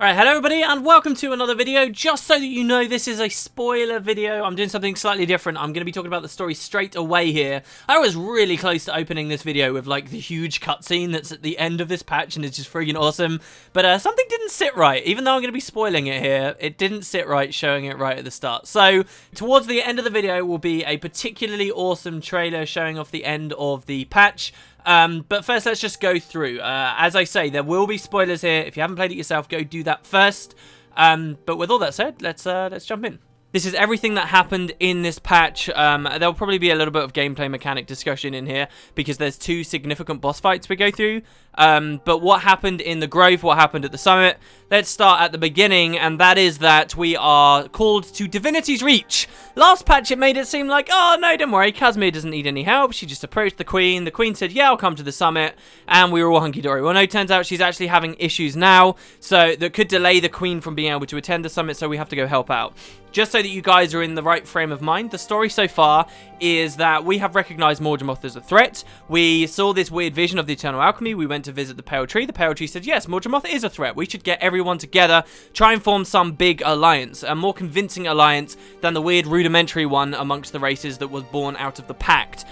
Alright, hello everybody and welcome to another video. Just so that you know, this is a spoiler video. I'm doing something slightly different. I'm going to be talking about the story straight away here. I was really close to opening this video with like the huge cutscene that's at the end of this patch and it's just friggin' awesome. But something didn't sit right. Even though I'm going to be spoiling it here, it didn't sit right showing it right at the start. So towards the end of the video will be a particularly awesome trailer showing off the end of the patch. But first, let's just go through. As I say, there will be spoilers here. If you haven't played it yourself, go do that first. But with all that said, let's jump in. This is everything that happened in this patch. There'll probably be a little bit of gameplay mechanic discussion in here because there's two significant boss fights we go through. But what happened in the Grove, what happened at the summit, let's start at the beginning, and that is that we are called to Divinity's Reach. Last patch it made it seem like, oh no, don't worry, Casimir doesn't need any help. She just approached the Queen. The Queen said, yeah, I'll come to the summit, and we were all hunky-dory. Well, no, turns out she's actually having issues now, so that could delay the Queen from being able to attend the summit, so we have to go help out. Just so that you guys are in the right frame of mind, the story so far is that we have recognized Morgemoth as a threat. We saw this weird vision of the Eternal Alchemy. We went to visit the Pale Tree. The Pale Tree said, yes, Morgemoth is a threat. We should get everyone together, try and form some big alliance, a more convincing alliance than the weird rudimentary one amongst the races that was born out of the Pact.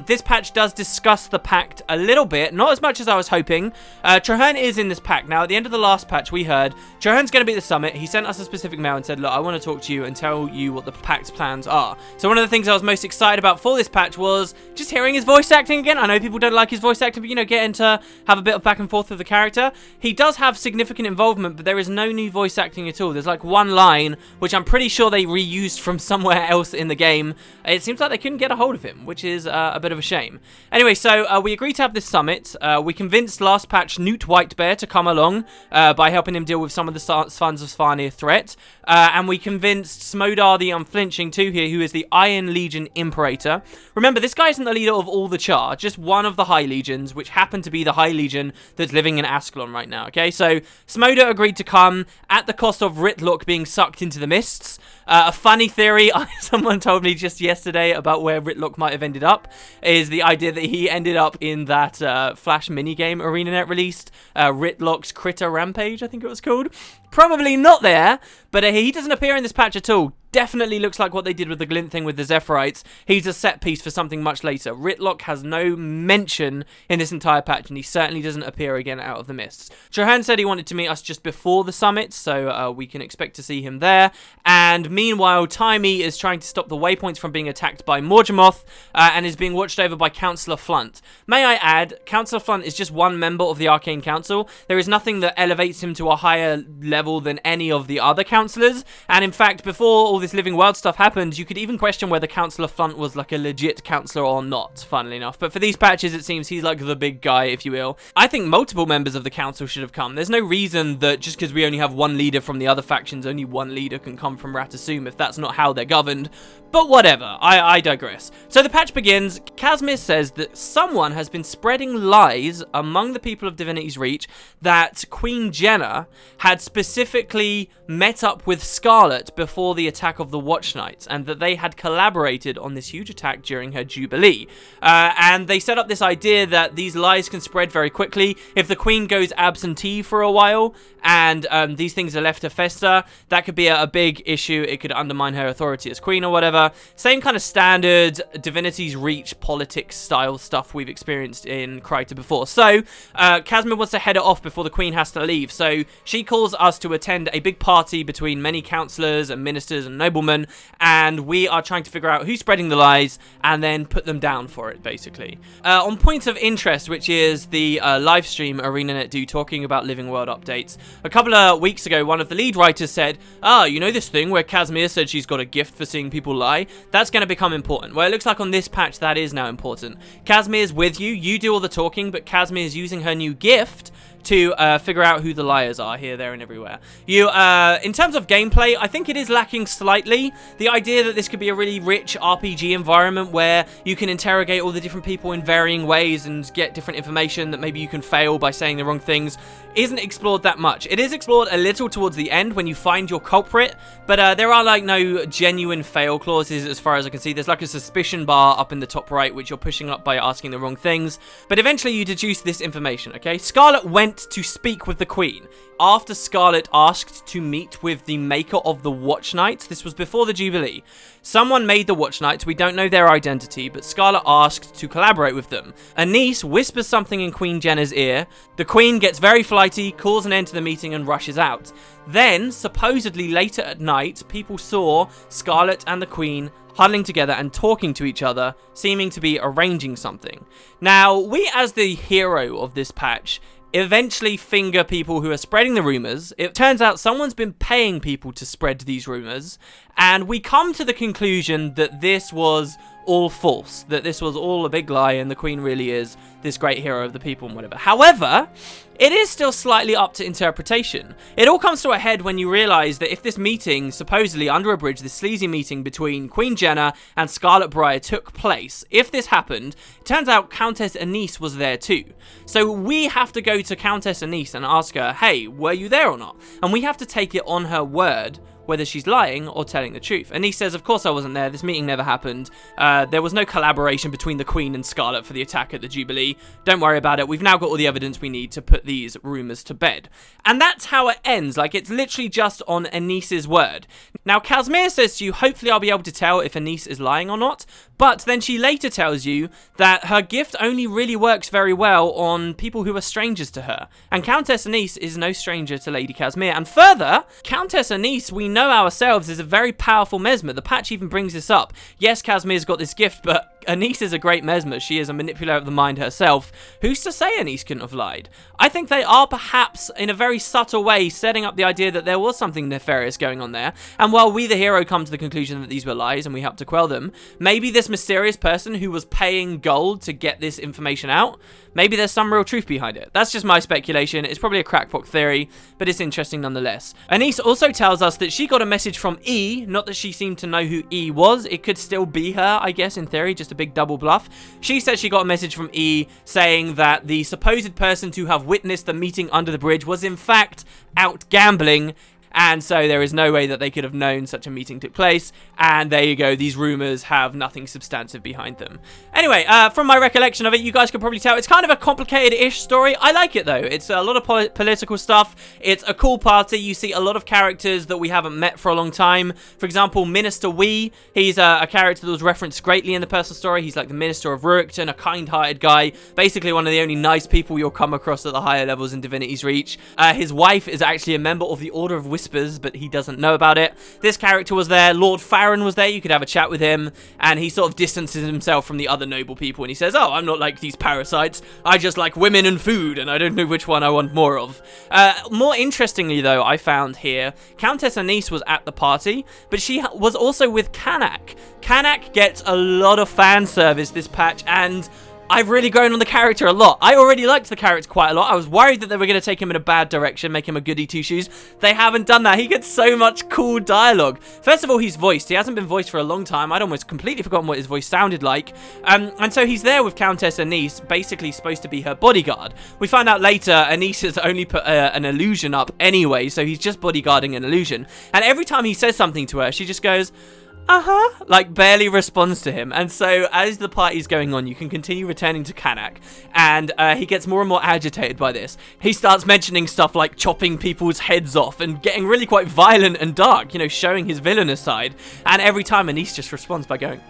This patch does discuss the Pact a little bit, not as much as I was hoping. Traherne is in this Pact. Now, at the end of the last patch, we heard Traherne's going to be at the summit. He sent us a specific mail and said, look, I want to talk to you and tell you what the Pact's plans are. So one of the things I was most excited about for this patch was just hearing his voice acting again. I know people don't like his voice acting, but, you know, getting to have a bit of back and forth with the character. He does have significant involvement, but there is no new voice acting at all. There's like one line, which I'm pretty sure they reused from somewhere else in the game. It seems like they couldn't get a hold of him, which is a bit of a shame. Anyway, so we agreed to have this summit. We convinced last patch Newt Whitebear to come along by helping him deal with some of the Sons of Svarnir threat. And we convinced Smodar the Unflinching too here, who is the Iron Legion Imperator. Remember, this guy isn't the leader of all the Char, just one of the High Legions, which happen to be the High Legion that's living in Ascalon right now, okay? So, Smodar agreed to come at the cost of Ritlock being sucked into the mists. A funny theory someone told me just yesterday about where Ritlock might have ended up is the idea that he ended up in that Flash minigame ArenaNet released, Ritlock's Critter Rampage, I think it was called. Probably not there, but he doesn't appear in this patch at all. Definitely looks like what they did with the Glint thing with the Zephyrite. He's a set piece for something much later. Ritlock has no mention in this entire patch, and he certainly doesn't appear again out of the mists. Traherne said he wanted to meet us just before the summit, so we can expect to see him there. And meanwhile, Timey is trying to stop the waypoints from being attacked by Morgemoth, and is being watched over by Councillor Flunt. May I add, Councillor Flunt is just one member of the Arcane Council. There is nothing that elevates him to a higher level than any of the other councillors, and in fact, before all this Living World stuff happened, you could even question whether Councillor Flunt was like a legit councillor or not, funnily enough. But for these patches, it seems he's like the big guy, if you will. I think multiple members of the council should have come. There's no reason that just because we only have one leader from the other factions, only one leader can come from Ratasum if that's not how they're governed. But whatever, I digress. So the patch begins. Casimir says that someone has been spreading lies among the people of Divinity's Reach that Queen Jenna had specifically met up with Scarlet before the attack of the Watch Knights, and that they had collaborated on this huge attack during her Jubilee. And they set up this idea that these lies can spread very quickly. If the Queen goes absentee for a while, and these things are left to fester, that could be a big issue. It could undermine her authority as Queen or whatever. Same kind of standard Divinity's Reach politics style stuff we've experienced in Kryta before. So, Casimir wants to head it off before the Queen has to leave. So, she calls us to attend a big party between many councillors and ministers and noblemen, and we are trying to figure out who's spreading the lies and then put them down for it, basically. On points of interest, which is the live stream ArenaNet do talking about Living World updates, a couple of weeks ago, one of the lead writers said, you know this thing where Casimir said she's got a gift for seeing people lie? That's going to become important. Well, it looks like on this patch that is now important. Casimir's with you. You do all the talking, but Casimir is using her new gift to figure out who the liars are here, there, and everywhere. In terms of gameplay, I think it is lacking slightly. The idea that this could be a really rich RPG environment where you can interrogate all the different people in varying ways and get different information that maybe you can fail by saying the wrong things isn't explored that much. It is explored a little towards the end when you find your culprit, but there are like no genuine fail clauses as far as I can see. There's like a suspicion bar up in the top right, which you're pushing up by asking the wrong things, but eventually you deduce this information, okay? Scarlet went went to speak with the Queen. After Scarlet asked to meet with the maker of the Watch Knight, this was before the Jubilee. Someone made the Watch Knights, we don't know their identity, but Scarlet asked to collaborate with them. Anise whispers something in Queen Jenna's ear. The Queen gets very flighty, calls an end to the meeting and rushes out. Then, supposedly later at night, people saw Scarlet and the Queen huddling together and talking to each other, seeming to be arranging something. Now, we as the hero of this patch eventually finger people who are spreading the rumors. It turns out someone's been paying people to spread these rumors, and we come to the conclusion that this was all false, that this was all a big lie and the Queen really is this great hero of the people and whatever. However, it is still slightly up to interpretation. It all comes to a head when you realise that if this meeting, supposedly under a bridge, this sleazy meeting between Queen Jenna and Scarlet Briar took place, if this happened, it turns out Countess Anise was there too. So we have to go to Countess Anise and ask her, hey, were you there or not? And we have to take it on her word whether she's lying or telling the truth. Anise says, of course I wasn't there, this meeting never happened. There was no collaboration between the Queen and Scarlet for the attack at the Jubilee. Don't worry about it, we've now got all the evidence we need to put these rumours to bed. And that's how it ends, like it's literally just on Anise's word. Now Casimir says to you, hopefully I'll be able to tell if Anise is lying or not, but then she later tells you that her gift only really works very well on people who are strangers to her. And Countess Anise is no stranger to Lady Casimir. And further, Countess Anise, we know ourselves, is a very powerful mesmer. The patch even brings this up. Yes, Casimir's got this gift, but Anise is a great mesmer. She is a manipulator of the mind herself. Who's to say Anise couldn't have lied? I think they are perhaps, in a very subtle way, setting up the idea that there was something nefarious going on there. And while we, the hero, come to the conclusion that these were lies and we help to quell them, maybe this mysterious person who was paying gold to get this information out, maybe there's some real truth behind it. That's just my speculation. It's probably a crackpot theory, but it's interesting nonetheless. Anise also tells us that she got a message from E, not that she seemed to know who E was. It could still be her, I guess, in theory, just a big double bluff. She said she got a message from E saying that the supposed person to have witnessed the meeting under the bridge was in fact out gambling, and so there is no way that they could have known such a meeting took place, and there you go, these rumours have nothing substantive behind them. Anyway, from my recollection of it, you guys can probably tell it's kind of a complicated-ish story. I like it though. It's a lot of political stuff. It's a cool party. You see a lot of characters that we haven't met for a long time. For example, Minister Wee, he's a character that was referenced greatly in the personal story. He's like the Minister of Ruickton, a kind-hearted guy, basically one of the only nice people you'll come across at the higher levels in Divinity's Reach. His wife is actually a member of the Order of Whispers, but he doesn't know about it. This character was there. Lord Farron was there. You could have a chat with him, and he sort of distances himself from the other noble people, and he says, oh, I'm not like these parasites. I just like women and food, and I don't know which one I want more of. More interestingly, though, I found here, Countess Anise was at the party, but she was also with Canach. Canach gets a lot of fan service this patch, and I've really grown on the character a lot. I already liked the character quite a lot. I was worried that they were going to take him in a bad direction, make him a goody two-shoes. They haven't done that. He gets so much cool dialogue. First of all, he's voiced. He hasn't been voiced for a long time. I'd almost completely forgotten what his voice sounded like. And so he's there with Countess Anise, basically supposed to be her bodyguard. We find out later, Anise has only put an illusion up anyway, so he's just bodyguarding an illusion. And every time he says something to her, she just goes, like barely responds to him. And so as the party's going on, you can continue returning to Canach, and he gets more and more agitated by this. He starts mentioning stuff like chopping people's heads off and getting really quite violent and dark, you know, showing his villainous side. And every time Anise just responds by going,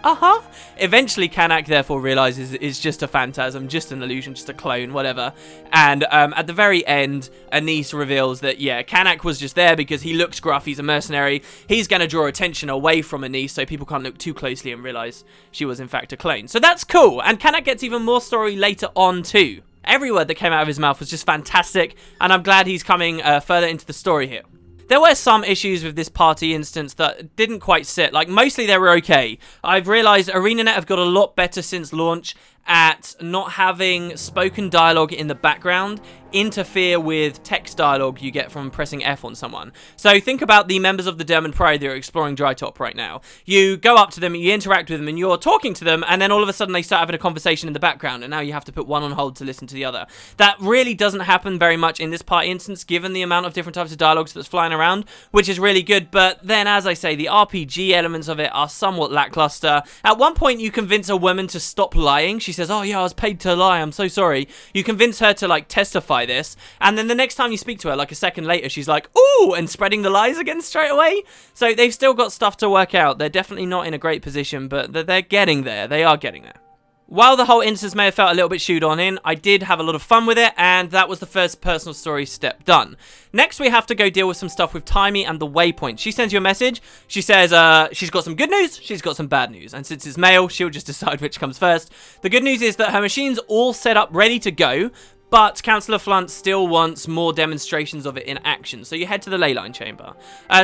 Eventually Canach therefore realizes it's just a phantasm, just an illusion, just a clone, whatever. And at the very end, Anise reveals that, yeah, Canach was just there because he looks gruff, he's a mercenary, he's going to draw attention away from Anise so people can't look too closely and realize she was in fact a clone. So that's cool, and Canach gets even more story later on too. Every word that came out of his mouth was just fantastic, and I'm glad he's coming further into the story here. There were some issues with this party instance that didn't quite sit. Like, mostly they were okay. I've realised ArenaNet have got a lot better since launch at not having spoken dialogue in the background interfere with text dialogue you get from pressing F on someone. So think about the members of the Derman Pride that are exploring Drytop right now. You go up to them, you interact with them, and you're talking to them, and then all of a sudden they start having a conversation in the background, and now you have to put one on hold to listen to the other. That really doesn't happen very much in this party instance, given the amount of different types of dialogues that's flying around, which is really good. But then, as I say, the RPG elements of it are somewhat lackluster. At one point, you convince a woman to stop lying. She says says, oh yeah, I was paid to lie, I'm so sorry. You convince her to like testify this, and then the next time you speak to her, like a second later, she's like, ooh, and spreading the lies again straight away. So they've still got stuff to work out. They're definitely not in a great position, but they're getting there. They are getting there. While the whole instance may have felt a little bit shoed on in, I did have a lot of fun with it, and that was the first personal story step done. Next, we have to go deal with some stuff with Timey and the waypoint. She sends you a message. She says she's got some good news, she's got some bad news, and since it's male, she'll just decide which comes first. The good news is that her machine's all set up, ready to go, but Councillor Flunt still wants more demonstrations of it in action, so you head to the ley line chamber.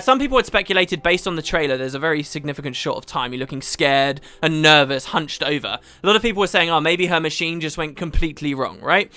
Some people had speculated, based on the trailer, there's a very significant shot of Timey looking scared and nervous, hunched over. A lot of people were saying, oh, maybe her machine just went completely wrong, right?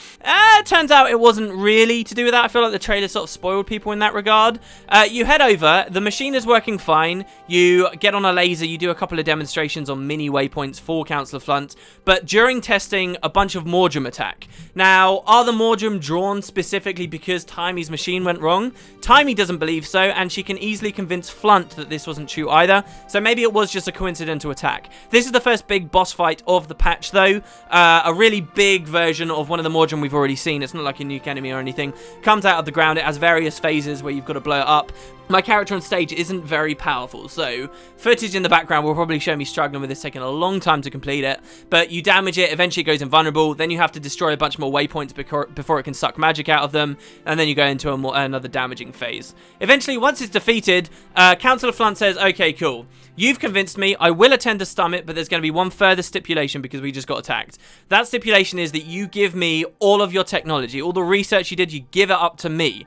Turns out it wasn't really to do with that. I feel like the trailer sort of spoiled people in that regard. You head over, the machine is working fine, you get on a laser, you do a couple of demonstrations on mini waypoints for Councillor Flunt, but during testing, a bunch of Mordrum attack. Now, are the Mordrum drawn specifically because Timey's machine went wrong? Timey doesn't believe so, and she can easily convince Flunt that this wasn't true either, so maybe it was just a coincidental attack. This is the first big boss fight of the patch though, a really big version of one of the Mordrum we've already seen. It's not like a nuke enemy or anything. Comes out of the ground, it has various phases where you've got to blow it up. My character on stage isn't very powerful, so footage in the background will probably show me struggling with this, taking a long time to complete it, but you damage it, eventually it goes invulnerable, then you have to destroy a bunch more waypoints before it can suck magic out of them, and then you go into another damaging phase. Eventually, once it's defeated, Councillor Flunt says, okay, cool, you've convinced me, I will attend the summit, but there's going to be one further stipulation because we just got attacked. That stipulation is that you give me all of your technology, all the research you did, you give it up to me.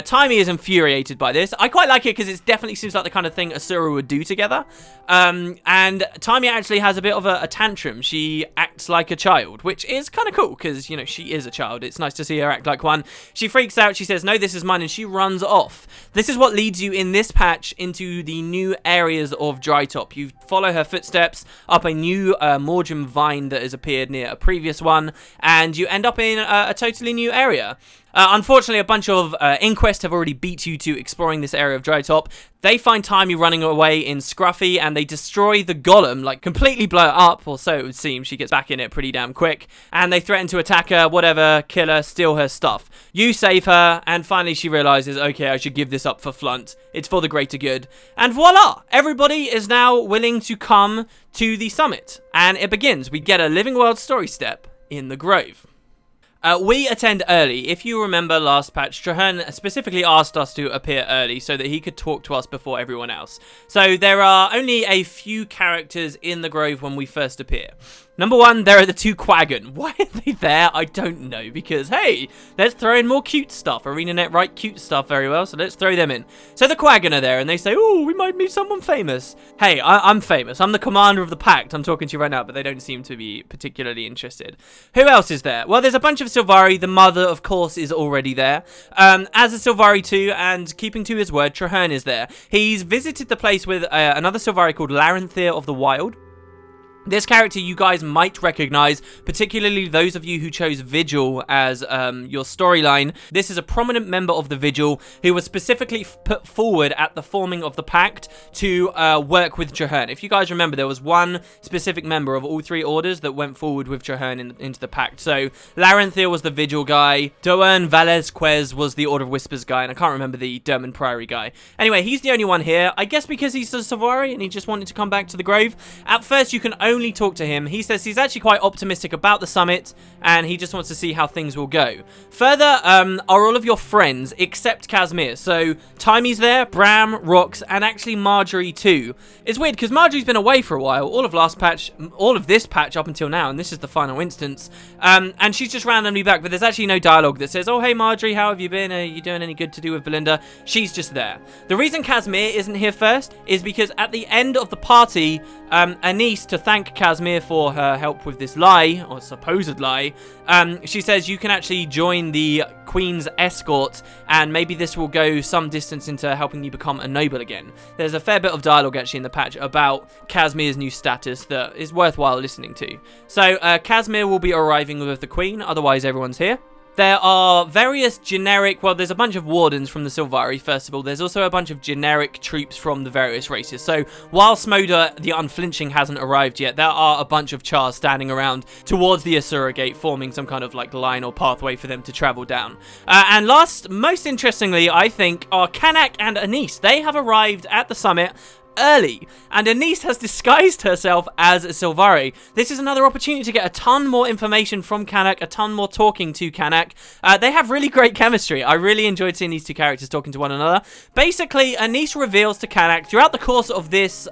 Timey is infuriated by this. I quite like it because it definitely seems like the kind of thing Asura would do together. And Timey actually has a bit of a tantrum. She acts like a child, which is kind of cool because, you know, she is a child. It's nice to see her act like one. She freaks out. She says, no, this is mine, and she runs off. This is what leads you in this patch into the new areas of Drytop. You follow her footsteps up a new Mordrum vine that has appeared near a previous one, and you end up in a totally new area. Unfortunately, a bunch of Inquest have already beat you to exploring this area of Drytop. They find Timey running away in Scruffy, and they destroy the golem, like completely blow it up, or so it would seem. She gets back in it pretty damn quick, and they threaten to attack her, whatever, kill her, steal her stuff. You save her, and finally she realizes, okay, I should give this up for Flunt. It's for the greater good. And voila! Everybody is now willing to come to the summit, and it begins. We get a Living World story step in the Grove. We attend early. If you remember last patch, Traherne specifically asked us to appear early so that he could talk to us before everyone else. So there are only a few characters in the Grove when we first appear. Number one, there are the two Quaggan. Why are they there? I don't know, because, hey, let's throw in more cute stuff. ArenaNet write cute stuff very well, so let's throw them in. So the Quaggan are there, and they say, oh, we might meet someone famous. Hey, I'm famous. I'm the commander of the Pact. I'm talking to you right now, but they don't seem to be particularly interested. Who else is there? Well, there's a bunch of Sylvari. The mother, of course, is already there. As a Sylvari too, and keeping to his word, Traherne is there. He's visited the place with another Sylvari called Larenthir of the Wild. This character you guys might recognize, particularly those of you who chose Vigil as your storyline. This is a prominent member of the Vigil who was specifically put forward at the forming of the Pact to work with Traherne. If you guys remember, there was one specific member of all three orders that went forward with Traherne into the Pact. So Larenthir was the Vigil guy, Doern Valesquez was the Order of Whispers guy, and I can't remember the Dermond Priory guy. Anyway, he's the only one here, I guess because he's a Sylvari and he just wanted to come back to the Grove. At first, you can only talk to him. He says he's actually quite optimistic about the summit and he just wants to see how things will go. Further are all of your friends except Casimir. So Timey's there, Bram, Rox, and actually Marjorie too. It's weird because Marjorie's been away for a while, all of this patch up until now, and this is the final instance. And she's just randomly back, but there's actually no dialogue that says, oh hey Marjorie, how have you been? Are you doing any good to do with Belinda? She's just there. The reason Casimir isn't here first is because at the end of the party, Anise, to thank Casimir for her help with this lie, or supposed lie, she says you can actually join the Queen's escort, and maybe this will go some distance into helping you become a noble again. There's a fair bit of dialogue actually in the patch about Casimir's new status that is worthwhile listening to. So Casimir will be arriving with the Queen, otherwise everyone's here. there are various generic, well, there's a bunch of wardens from the Sylvari, first of all. There's also a bunch of generic troops from the various races. So while Smoda, the Unflinching, hasn't arrived yet, there are a bunch of Chars standing around towards the Asura Gate, forming some kind of like line or pathway for them to travel down. And last, most interestingly, I think, are Canach and Anise. They have arrived at the summit early, and Anise has disguised herself as a Sylvari. This is another opportunity to get a ton more information from Canach, a ton more talking to Canach. They have really great chemistry. I really enjoyed seeing these two characters talking to one another. Basically, Anise reveals to Canach throughout the course of this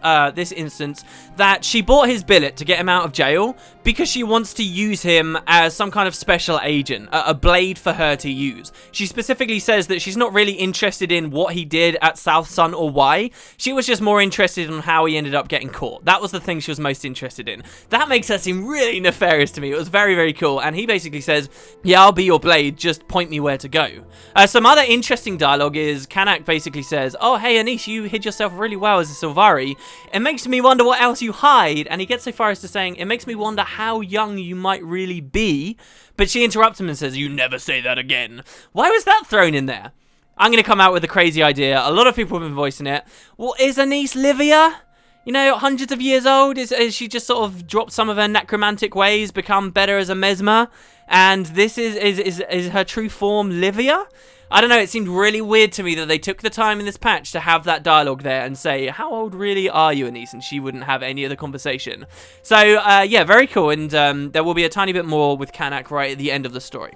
instance that she bought his billet to get him out of jail because she wants to use him as some kind of special agent, a blade for her to use. She specifically says that she's not really interested in what he did at South Sun or why. She was just more interested in how he ended up getting caught. That was the thing she was most interested in. That makes her seem really nefarious to me. It was very, very cool. And he basically says, yeah, I'll be your blade, just point me where to go. Some other interesting dialogue is Canach basically says, oh, hey, Anise, you hid yourself really well as a Sylvari. It makes me wonder what else you hide. And he gets so far as to saying, it makes me wonder how young you might really be. But she interrupts him and says, you never say that again. Why was that thrown in there? I'm going to come out with a crazy idea. A lot of people have been voicing it. Well, is Anise Livia? You know, hundreds of years old? Is she just sort of dropped some of her necromantic ways, become better as a mesmer? And this is her true form Livia? I don't know, it seemed really weird to me that they took the time in this patch to have that dialogue there and say, how old really are you, Anise? And she wouldn't have any other conversation. So, yeah, very cool. And there will be a tiny bit more with Canach right at the end of the story.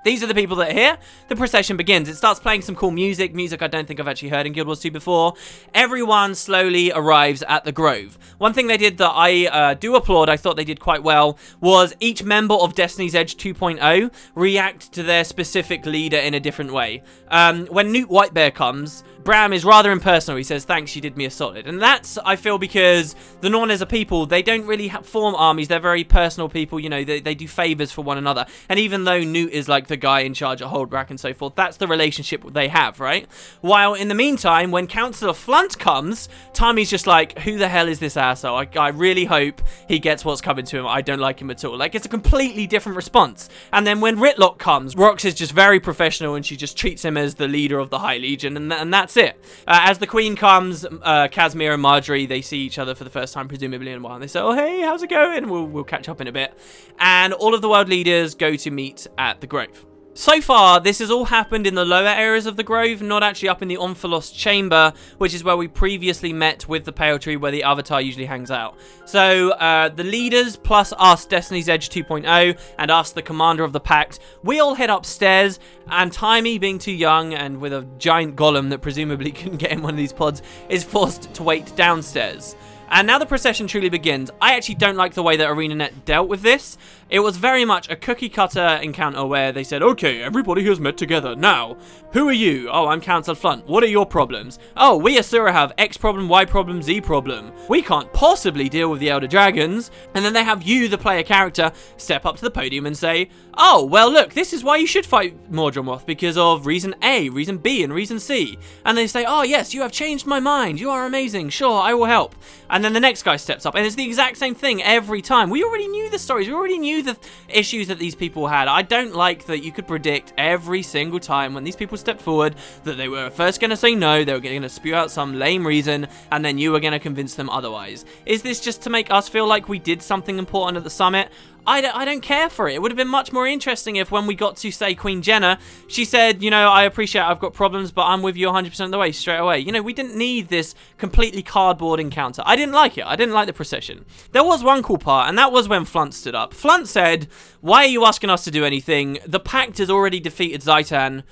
These are the people that are here. The procession begins. It starts playing some cool music I don't think I've actually heard in Guild Wars 2 before. Everyone slowly arrives at the Grove. One thing they did that I do applaud, I thought they did quite well, was each member of Destiny's Edge 2.0 react to their specific leader in a different way. When Newt Whitebear comes, Bram is rather impersonal. He says, thanks, you did me a solid. And that's, I feel, because the Norn as a people, they don't really form armies. They're very personal people. You know, they do favors for one another. And even though Newt is like the guy in charge at Holdbrack and so forth, that's the relationship they have, right? While in the meantime, when Councillor Flunt comes, Tommy's just like, who the hell is this asshole? I really hope he gets what's coming to him. I don't like him at all. Like, it's a completely different response. And then when Ritlock comes, Rox is just very professional and she just treats him as the leader of the High Legion, and that's it. As the Queen comes, Casimir and Marjorie, they see each other for the first time, presumably in a while, and they say, oh, hey, how's it going? We'll catch up in a bit. And all of the world leaders go to meet at the Grove. So far, this has all happened in the lower areas of the Grove, not actually up in the Omphalos Chamber, which is where we previously met with the Pale Tree, where the Avatar usually hangs out. So, the leaders, plus us, Destiny's Edge 2.0, and us, the commander of the Pact, we all head upstairs, and Timey, being too young, and with a giant golem that presumably couldn't get in one of these pods, is forced to wait downstairs. And now the procession truly begins. I actually don't like the way that ArenaNet dealt with this. It was very much a cookie-cutter encounter where they said, okay, everybody has met together. Now, who are you? Oh, I'm Councillor Flunt. What are your problems? Oh, we Asura have X problem, Y problem, Z problem. We can't possibly deal with the Elder Dragons. And then they have you, the player character, step up to the podium and say, oh, well, look, this is why you should fight Mordremoth, because of reason A, reason B, and reason C. And they say, oh, yes, you have changed my mind. You are amazing. Sure, I will help. And then the next guy steps up, and it's the exact same thing every time. We already knew the stories. We already knew the issues that these people had. I don't like that you could predict every single time when these people stepped forward that they were first going to say no, they were going to spew out some lame reason, and then you were going to convince them otherwise. Is this just to make us feel like we did something important at the summit? I don't care for it. It would have been much more interesting if when we got to, say, Queen Jenna, she said, you know, I appreciate I've got problems, but I'm with you 100% of the way, straight away. You know, we didn't need this completely cardboard encounter. I didn't like it. I didn't like the procession. There was one cool part, and that was when Flunt stood up. Flunt said, why are you asking us to do anything? The Pact has already defeated Zaitan.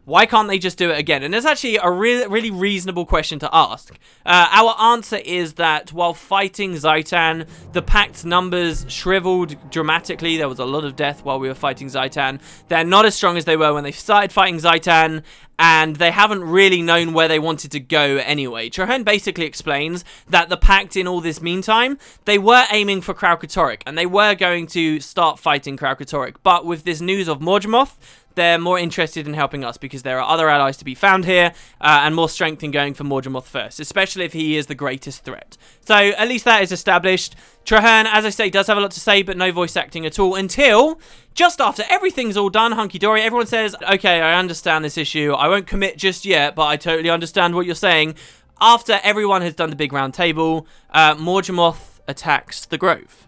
Why can't they just do it again? And it's actually a really reasonable question to ask. Our answer is that while fighting Zaitan, the Pact's numbers shriveled dramatically. There was a lot of death while we were fighting Zaitan. They're not as strong as they were when they started fighting Zaitan, and they haven't really known where they wanted to go anyway. Trahearne basically explains that the Pact in all this meantime, they were aiming for Kralkatorrik, and they were going to start fighting Kralkatorrik, but with this news of Mordremoth, they're more interested in helping us because there are other allies to be found here, and more strength in going for Mordremoth first, especially if he is the greatest threat. So at least that is established. Trahearne, as I say, does have a lot to say, but no voice acting at all until just after everything's all done, hunky-dory, everyone says, okay, I understand this issue. I won't commit just yet, but I totally understand what you're saying. After everyone has done the big round table, Mordremoth attacks the Grove.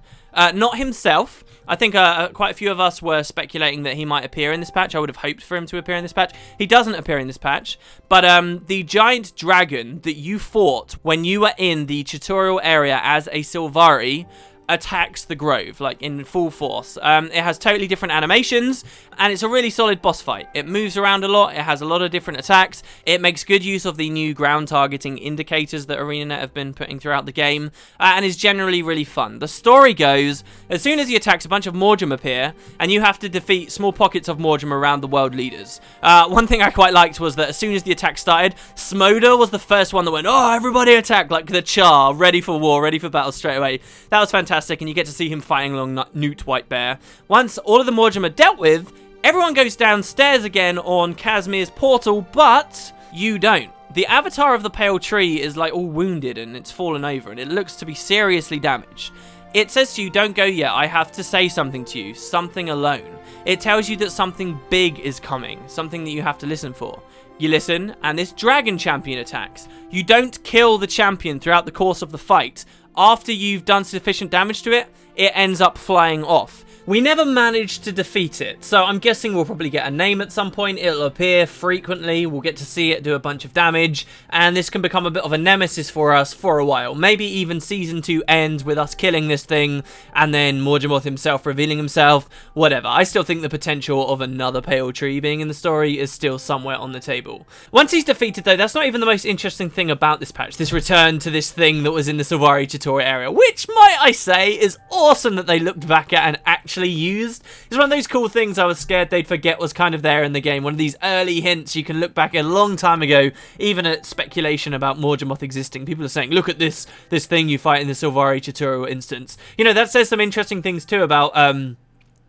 Not himself. I think quite a few of us were speculating that he might appear in this patch. I would have hoped for him to appear in this patch. He doesn't appear in this patch, but the giant dragon that you fought when you were in the tutorial area as a Sylvari attacks the Grove, like in full force. It has totally different animations, and it's a really solid boss fight. It moves around a lot, it has a lot of different attacks, it makes good use of the new ground targeting indicators that ArenaNet have been putting throughout the game, and is generally really fun. The story goes, as soon as he attacks, a bunch of Mordrem appear, and you have to defeat small pockets of Mordrem around the world leaders. One thing I quite liked was that as soon as the attack started, Smoder was the first one that went, oh, everybody attack, like the Char, ready for war, ready for battle straight away. That was fantastic. And you get to see him fighting along Newt Whitebear. Once all of the Mordrem are dealt with, everyone goes downstairs again on Kazmir's portal, but you don't. The avatar of the pale tree is like all wounded and it's fallen over and it looks to be seriously damaged. It says to you, don't go yet, I have to say something to you, something alone. It tells you that something big is coming, something that you have to listen for. You listen, and this dragon champion attacks. You don't kill the champion throughout the course of the fight. After you've done sufficient damage to it, it ends up flying off. We never managed to defeat it, so I'm guessing we'll probably get a name at some point. It'll appear frequently, we'll get to see it do a bunch of damage, and this can become a bit of a nemesis for us for a while. Maybe even Season 2 ends with us killing this thing, and then Mordremoth himself revealing himself, whatever. I still think the potential of another pale tree being in the story is still somewhere on the table. Once he's defeated though, that's not even the most interesting thing about this patch, this return to this thing that was in the Sylvari tutorial area, which, might I say, is awesome that they looked back at and actually used. It's one of those cool things I was scared they'd forget was kind of there in the game. One of these early hints you can look back a long time ago, even at speculation about Mordremoth existing. People are saying, look at this thing you fight in the Sylvari tutorial instance. You know, that says some interesting things too about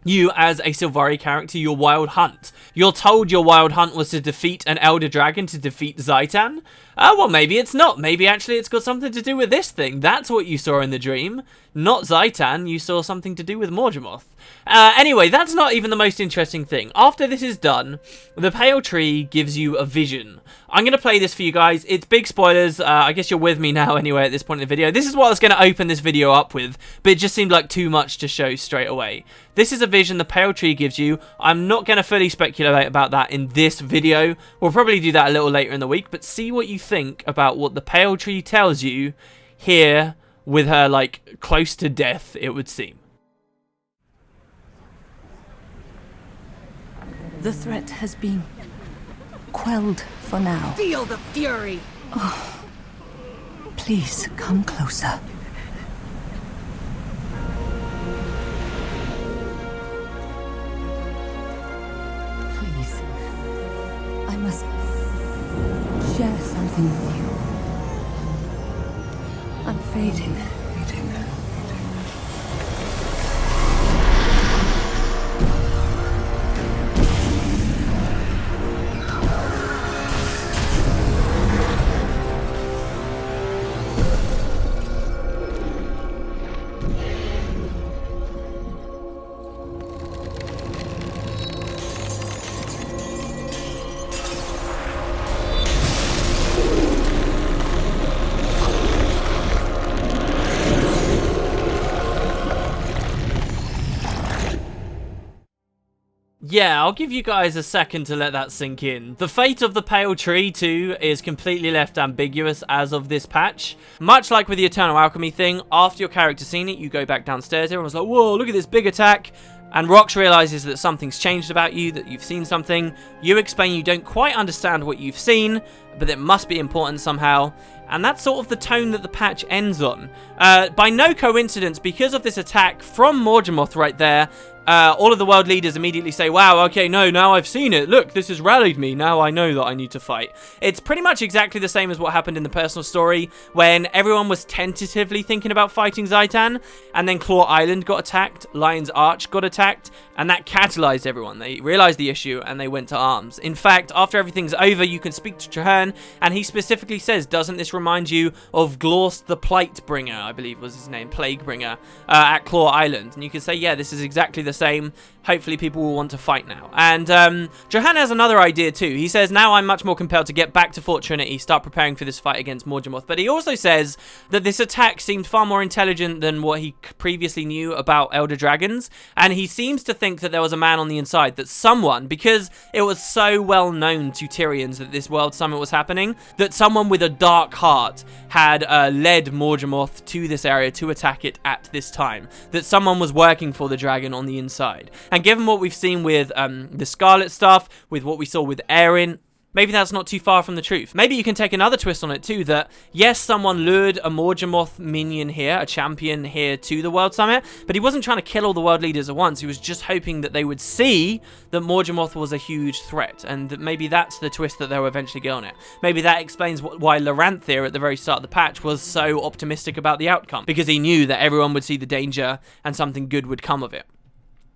you as a Sylvari character, your wild hunt. You're told your wild hunt was to defeat an Elder Dragon, to defeat Zaitan. Well, maybe it's not. Maybe actually it's got something to do with this thing. That's what you saw in the dream. Not Zaitan, you saw something to do with Mordremoth. Anyway, that's not even the most interesting thing. After this is done, the pale tree gives you a vision. I'm going to play this for you guys. It's big spoilers. I guess you're with me now anyway at this point in the video. This is what I was going to open this video up with, but it just seemed like too much to show straight away. This is a vision the pale tree gives you. I'm not going to fully speculate about that in this video. We'll probably do that a little later in the week, but see what you think about what the pale tree tells you here with her, like, close to death, it would seem. The threat has been quelled for now. Feel the fury! Oh, please come closer. Please, I must share something with you. I'm fading. Yeah, I'll give you guys a second to let that sink in. The fate of the pale tree too is completely left ambiguous as of this patch. Much like with the Eternal Alchemy thing, after your character's seen it, you go back downstairs, everyone's like, whoa, look at this big attack. And Rox realizes that something's changed about you, that you've seen something. You explain you don't quite understand what you've seen, but it must be important somehow. And that's sort of the tone that the patch ends on. By no coincidence, because of this attack from Mordremoth right there, all of the world leaders immediately say, wow, okay, no, now I've seen it. Look, this has rallied me. Now I know that I need to fight. It's pretty much exactly the same as what happened in the personal story when everyone was tentatively thinking about fighting Zaitan, and then Claw Island got attacked, Lion's Arch got attacked, and that catalyzed everyone. They realized the issue and they went to arms. In fact, after everything's over, you can speak to Traherne, and he specifically says, doesn't this remind you of Glorst the Plaguebringer, I believe was his name, Plaguebringer, at Claw Island? And you can say, yeah, this is exactly the same. Hopefully people will want to fight now. And Traherne has another idea too. He says, now I'm much more compelled to get back to Fort Trinity, start preparing for this fight against Morgemoth. But he also says that this attack seemed far more intelligent than what he previously knew about Elder Dragons. And he seems to think that there was a man on the inside, that someone, because it was so well known to Tyrians that this World Summit was happening, that someone with a dark heart had led Morgemoth to this area to attack it at this time. That someone was working for the dragon on the inside. And given what we've seen with the Scarlet stuff, with what we saw with Erin, maybe that's not too far from the truth. Maybe you can take another twist on it too, that yes, someone lured a Morgemoth minion here, a champion here to the World Summit, but he wasn't trying to kill all the world leaders at once. He was just hoping that they would see that Morgemoth was a huge threat, and that maybe that's the twist that they'll eventually get on it. Maybe that explains why Loranthir at the very start of the patch was so optimistic about the outcome, because he knew that everyone would see the danger and something good would come of it.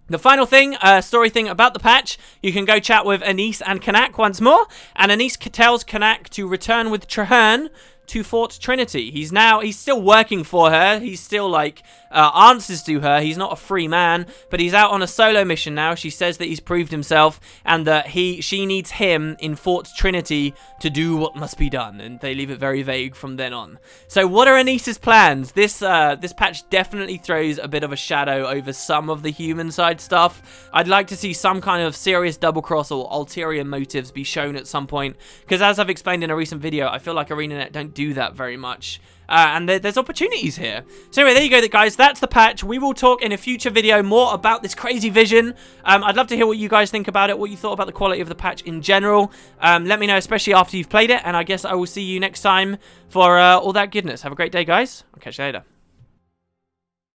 The final thing, story thing about the patch, you can go chat with Anise and Canach once more, and Anise tells Canach to return with Traherne to Fort Trinity. He's still working for her. He's still like answers to her. He's not a free man, but he's out on a solo mission now. She says that he's proved himself and that she needs him in Fort Trinity to do what must be done, and they leave it very vague from then on. So what are Anise's plans? This patch definitely throws a bit of a shadow over some of the human side stuff. I'd like to see some kind of serious double cross or ulterior motives be shown at some point, because as I've explained in a recent video, I feel like ArenaNet don't do that very much. And there's opportunities here. So anyway, there you go, guys. That's the patch. We will talk in a future video more about this crazy vision. I'd love to hear what you guys think about it, what you thought about the quality of the patch in general. Let me know, especially after you've played it. And I guess I will see you next time for all that goodness. Have a great day, guys. I'll catch you later.